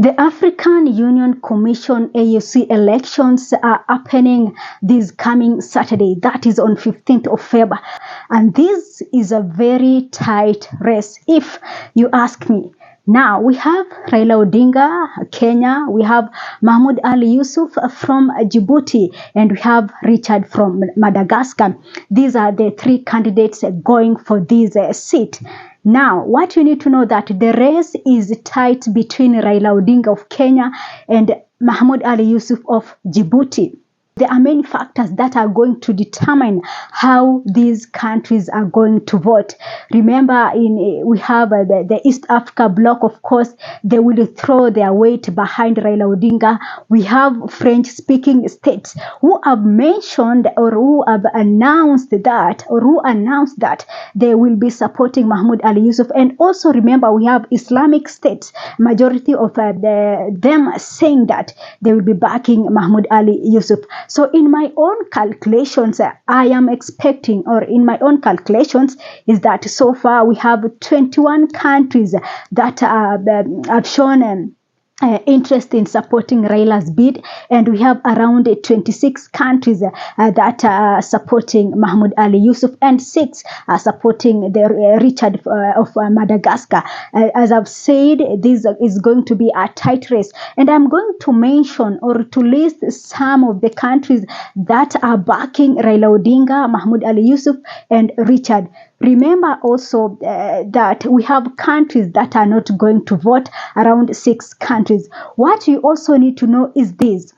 The African Union Commission AUC elections are happening this coming Saturday, that is on 15th of February. And this is a very tight race, if you ask me. Now, we have Raila Odinga, Kenya, we have Mahmoud Youssouf from Djibouti, and we have Richard from Madagascar. These are the three candidates going for this seat. Now, what you need to know that the race is tight between Raila Odinga of Kenya and Mahmoud Youssouf of Djibouti. There are many factors that are going to determine how these countries are going to vote. Remember, we have the East Africa Bloc, of course, they will throw their weight behind Raila Odinga. We have French-speaking states who have mentioned or who have announced that they will be supporting Mahmoud Youssouf. And also remember, we have Islamic states, majority of them saying that they will be backing Mahmoud Youssouf. So in my own calculations, I am expecting, or in my own calculations, is that so far we have 21 countries that have shown interest in supporting Raila's bid, and we have around 26 countries that are supporting Mahmoud Youssouf, and 6 are supporting the Richard of Madagascar. As I've said, this is going to be a tight race, and I'm going to mention or to list some of the countries that are backing Raila Odinga, Mahmoud Youssouf, and Richard. Remember also that we have countries that are not going to vote, around 6 countries. What you also need to know is this: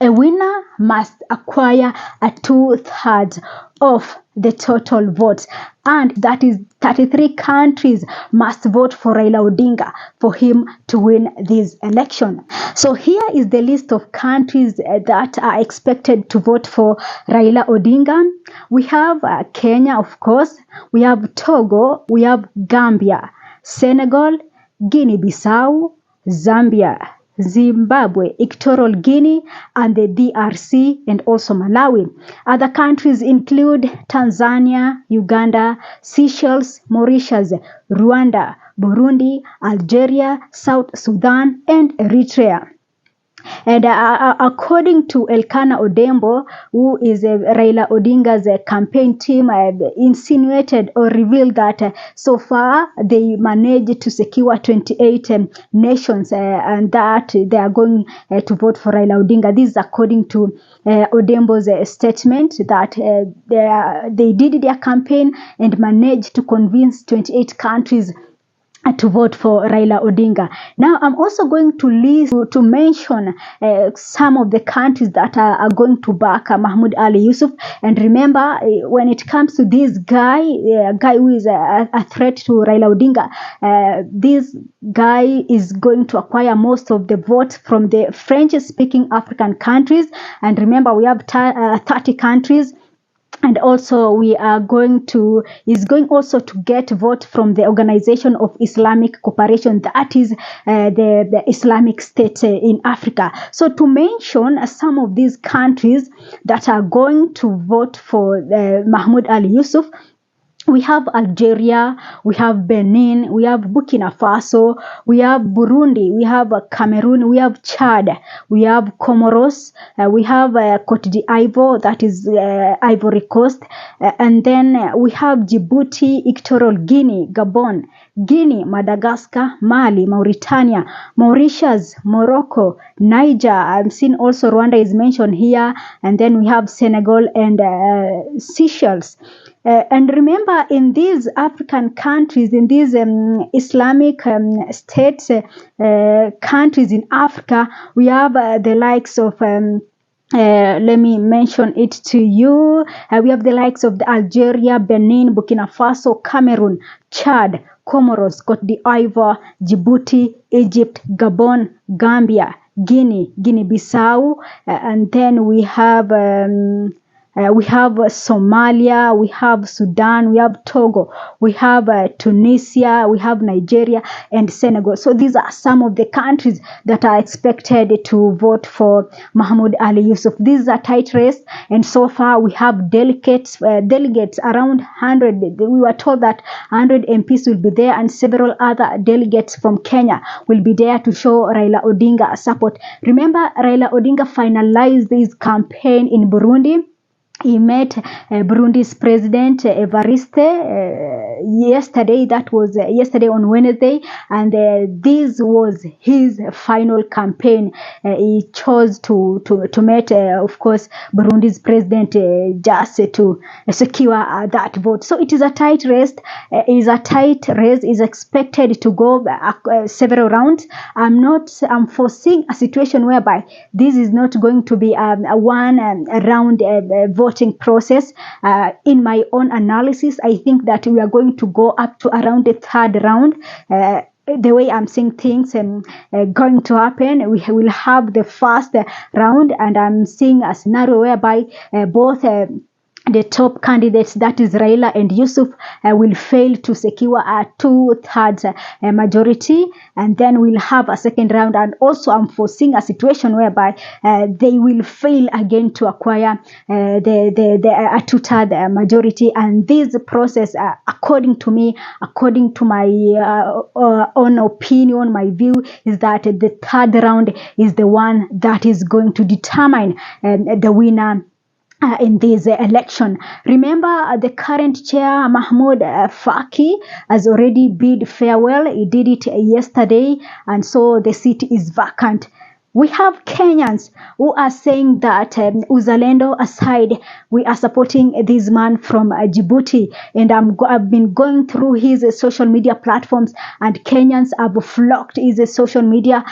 a winner must acquire a 2/3 of the total votes, and that is 33 countries must vote for Raila Odinga for him to win this election. So here is the list of countries that are expected to vote for Raila Odinga. We have Kenya, of course, we have Togo, we have Gambia, Senegal, Guinea-Bissau, Zambia, Zimbabwe, Equatorial Guinea, and the DRC, and also Malawi. Other countries include Tanzania, Uganda, Seychelles, Mauritius, Rwanda, Burundi, Algeria, South Sudan, and Eritrea. And according to Elkanah Odembo, who is Raila Odinga's campaign team, insinuated or revealed that so far they managed to secure 28 nations and that they are going to vote for Raila Odinga. This is according to Odembo's statement that they did their campaign and managed to convince 28 countries to vote for Raila Odinga. Now, I'm also going to mention some of the countries that are going to back Mahmoud Youssouf. And remember, when it comes to this guy, a guy who is a threat to Raila Odinga, this guy is going to acquire most of the votes from the French-speaking African countries. And remember, we have 30 countries. And also is going also to get vote from the Organization of Islamic Cooperation, that is the Islamic State in Africa. So to mention some of these countries that are going to vote for Mahmoud Youssouf, we have Algeria, we have Benin, we have Burkina Faso, we have Burundi, we have Cameroon, we have Chad, we have Comoros, we have Cote d'Ivoire, that is Ivory Coast, and then we have Djibouti, Equatorial Guinea, Gabon, Guinea, Madagascar, Mali, Mauritania, Mauritius, Morocco, Niger. I'm seeing also Rwanda is mentioned here, and then we have Senegal and Seychelles. And remember, in these African countries, in these Islamic states, countries in Africa, we have the likes of, let me mention it to you. We have the likes of the Algeria, Benin, Burkina Faso, Cameroon, Chad, Comoros, Cote d'Ivoire, Djibouti, Egypt, Gabon, Gambia, Guinea-Bissau, and then we have we have Somalia, we have Sudan, we have Togo, we have Tunisia, we have Nigeria and Senegal. So these are some of the countries that are expected to vote for Mahmoud Ali Youssouf. This is a tight race, and so far we have delegates around 100. We were told that 100 MPs will be there, and several other delegates from Kenya will be there to show Raila Odinga support. Remember, Raila Odinga finalized his campaign in Burundi. He met Burundi's president Evariste yesterday. That was yesterday on Wednesday, and this was his final campaign. He chose to meet, of course, Burundi's president just to secure that vote. So it is a tight race. It is a tight race. Is expected to go several rounds. I'm foreseeing a situation whereby this is not going to be a one round voting process. In my own analysis, I think that we are going to go up to around the third round. The way I'm seeing things going to happen, we will have the first round, and I'm seeing a scenario whereby both the top candidates, that is Raila and Youssouf, will fail to secure a 2/3 majority, and then we'll have a second round. And also I'm foreseeing a situation whereby they will fail again to acquire a 2/3 majority. And this process, according to me, according to my own opinion, my view, is that the third round is the one that is going to determine the winner in this election. Remember, the current chair, Mahmoud Faki, has already bid farewell. He did it yesterday, and so the seat is vacant. We have Kenyans who are saying that Uzalendo aside, we are supporting this man from Djibouti. And I've been going through his social media platforms, and Kenyans have flocked his social media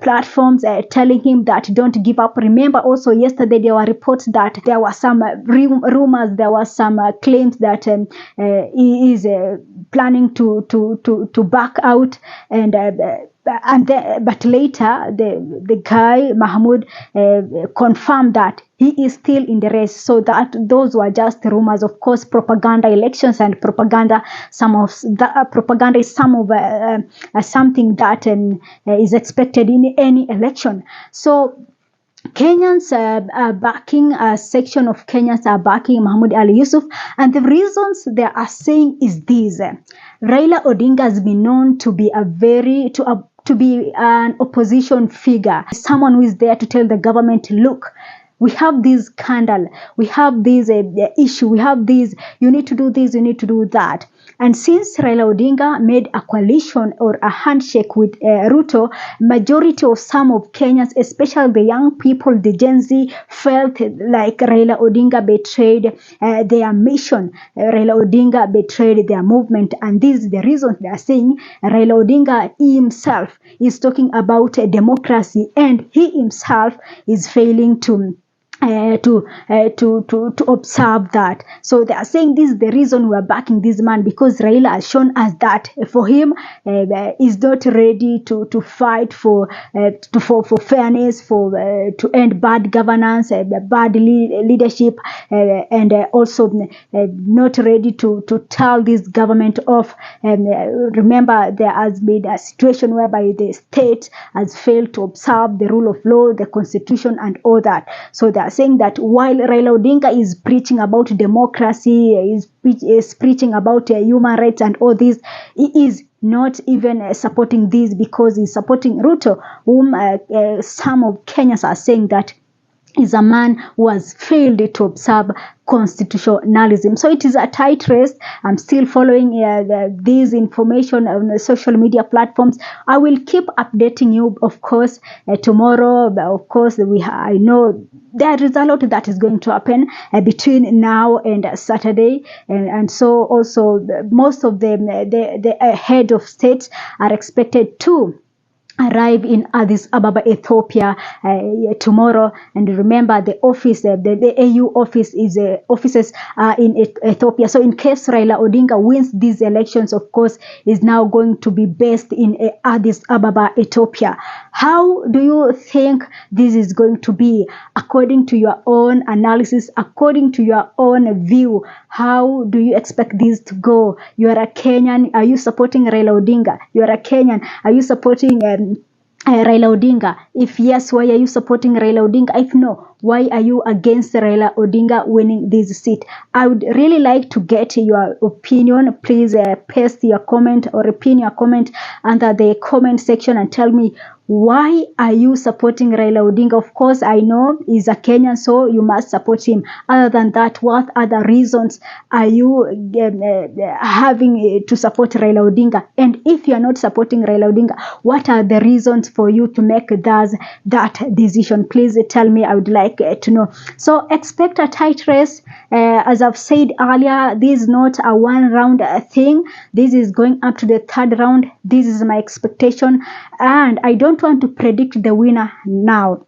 platforms, telling him that don't give up. Remember, also yesterday there were reports that there were some rumors, there were some claims that he is planning to back out, but later the guy Mahmoud confirmed that he is still in the race. So that those were just rumors. Of course, propaganda, elections and propaganda. Propaganda is something that is expected in any election. So Kenyans are backing, a section of Kenyans are backing Mahmoud Ali Youssouf, and the reasons they are saying is this: Raila Odinga has been known to be to be an opposition figure, someone who is there to tell the government, look, we have this scandal, we have this issue, we have this, you need to do this, you need to do that. And since Raila Odinga made a coalition or a handshake with Ruto, majority of some of Kenyans, especially the young people, the Gen Z, felt like Raila Odinga betrayed their mission. Raila Odinga betrayed their movement. And this is the reason they are saying Raila Odinga himself is talking about democracy, and he himself is failing to observe that. So they are saying this is the reason we are backing this man, because Raila has shown us that for him is not ready to fight for fairness, to end bad governance, bad leadership, and also not ready to tell this government off. Remember, there has been a situation whereby the state has failed to observe the rule of law, the constitution, and all that. So they are saying that while Raila Odinga is preaching about democracy, is preaching about human rights and all this, he is not even supporting this, because he's supporting Ruto, whom some of Kenyans are saying that is a man who has failed to observe constitutionalism. So it is a tight race. I'm still following this information on the social media platforms. I will keep updating you, of course, tomorrow. But of course, I know there is a lot that is going to happen between now and Saturday, and so also most of them, the head of states are expected to arrive in Addis Ababa, Ethiopia tomorrow. And remember, the office, the AU office offices are in Ethiopia. So in case Raila Odinga wins these elections, of course, is now going to be based in Addis Ababa, Ethiopia. How do you think this is going to be according to your own analysis, according to your own view? How do you expect this to go? You are a Kenyan. Are you supporting Raila Odinga? You are a Kenyan. Are you supporting Raila Odinga? If yes, why are you supporting Raila Odinga? If no, why are you against Raila Odinga winning this seat? I would really like to get your opinion. Please paste your comment or pin your comment under the comment section and tell me, why are you supporting Raila Odinga? Of course, I know he's a Kenyan, so you must support him. Other than that, what other reasons are you having to support Raila Odinga? And if you are not supporting Raila Odinga, what are the reasons for you to make that decision? Please tell me. I would like to know. So expect a tight race. As I've said earlier, this is not a one-round thing. This is going up to the third round. This is my expectation, and I don't want to predict the winner now.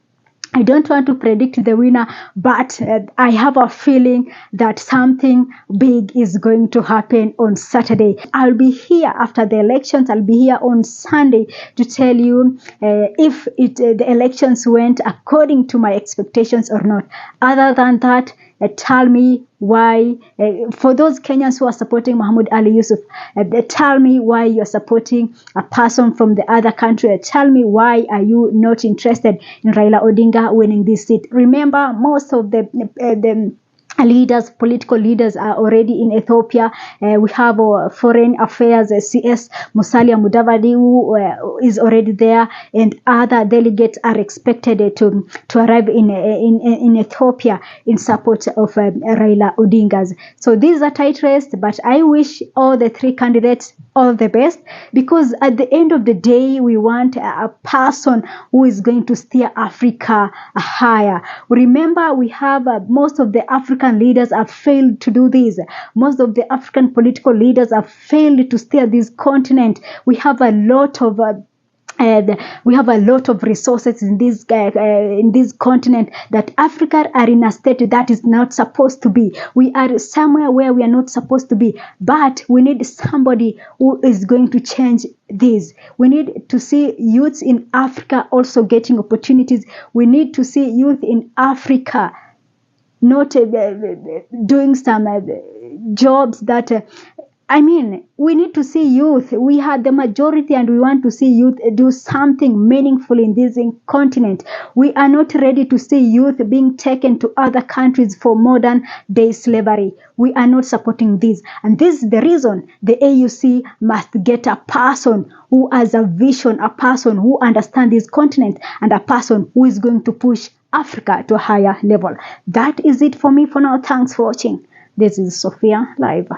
I don't want to predict the winner, but I have a feeling that something big is going to happen on Saturday. I'll be here after the elections. I'll be here on Sunday to tell you if the elections went according to my expectations or not. Other than that, tell me why, for those Kenyans who are supporting Mahmoud Ali Youssouf, tell me why you're supporting a person from the other country. Tell me why are you not interested in Raila Odinga winning this seat. Remember, most of the leaders, political leaders, are already in Ethiopia. We have Foreign Affairs CS Musalia Mudavadi, who is already there, and other delegates are expected to arrive in Ethiopia in support of Raila Odinga's. So this is a tight race, but I wish all the three candidates all the best, because at the end of the day, we want a person who is going to steer Africa higher. Remember, we have most of the African leaders have failed to do this. Most of the African political leaders have failed to steer this continent. We have a lot of resources in this continent that Africa are in a state that is not supposed to be. We are somewhere where we are not supposed to be, but we need somebody who is going to change this. We need to see youths in Africa also getting opportunities. We need to see youth in Africa not doing some jobs that we need to see youth. We had the majority, and we want to see youth do something meaningful in this continent. We are not ready to see youth being taken to other countries for modern day slavery. We are not supporting this. And this is the reason the AUC must get a person who has a vision, a person who understands this continent, and a person who is going to push Africa to a higher level. That is it for me for now. Thanks for watching. This is Sophia Live.